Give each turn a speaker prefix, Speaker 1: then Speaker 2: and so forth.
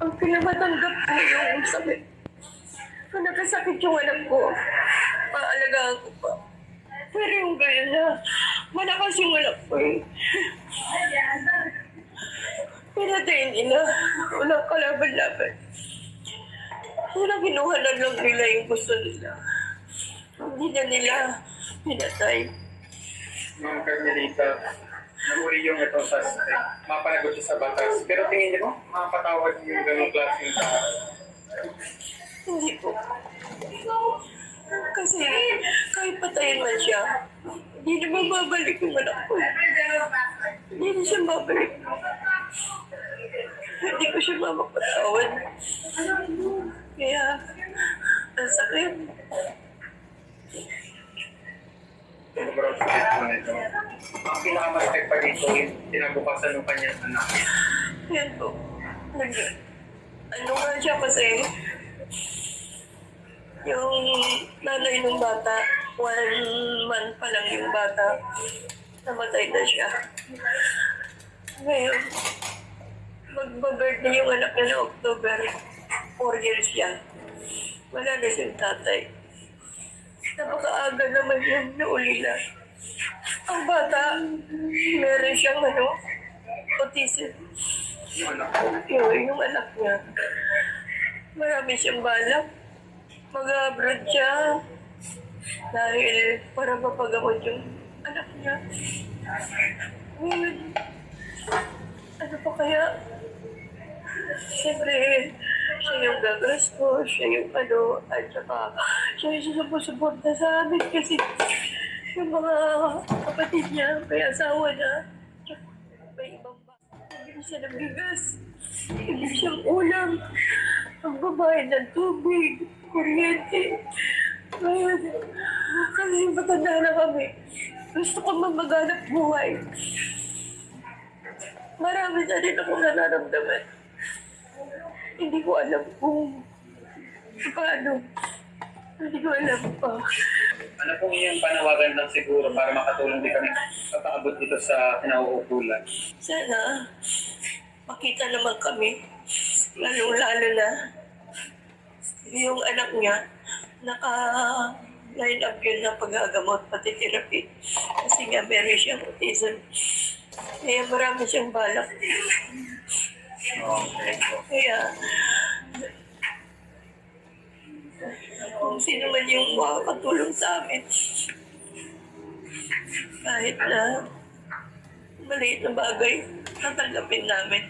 Speaker 1: Ang pinamatanggap ko yung sakit. Kung nagkasakit yung anak ko, paalagaan ko pa. Pero yung gaya na, malakas yung anak ko eh. Pinatayin nila. Walang kalaban-laban. Walang kinuha na lang nila yung gusto nila. Hindi na nila pinatay.
Speaker 2: Ma'am Carmelita, nahuli yung ito sa mapanagot siya sa batas. Pero tingin niyo, mapatawad yung ganong klaseng tao.
Speaker 1: Hindi po. Kasi kahit patayin man siya, hindi naman babalik yung anak ko. Hindi na siya babalik. Hindi ko siya mapapatawad. Kaya, ang sakit.
Speaker 2: Sobrang sakit po nito. Ang pinakamasakit pa dito, tinabukasan ng kanyang anak.
Speaker 1: Yan po. Ano nga siya kasi, yung nanay ng bata, 1 month pa lang yung bata, namatay na siya. Ngayon, magba-birthday yung anak niya na October, 4 years siya. Wala na siyang tatay. Napakaaga naman yung naulila. Ang bata, meron siyang autism.
Speaker 2: Yung anak ko.
Speaker 1: Yung anak niya. Marami siyang balak. Mag-abroad siya. Dahil para mapagamot yung anak niya. Ngayon, ano pa kaya? Siyempre, siya yung gagastos, siya yung at saka siya yung susuporta sa amin kasi yung mga kapatid niya, may asawa na, tsaka may ibang bibili siya ng bigas, bibili siyang ulam, magbabayad ng tubig, kuryente. Ngayon, kasi matanda na kami, gusto ko mamaganap buhay. Marami na rin akong nararamdaman. Hindi ko alam kung paano. Hindi ko alam pa.
Speaker 2: Ano pong yung panawagan lang siguro para makatulong din kami papaabot dito sa kinauukulan?
Speaker 1: Sana makita naman kami. Lalo-lalo na yung anak niya naka-line up yun na pag-agamot pati therapy. Kasi nga meron siyang autism. Kaya marami siyang balak.
Speaker 2: Okay.
Speaker 1: Kaya kung sino man yung makakatulong sa amin, kahit na maliit na bagay, tatanggapin namin.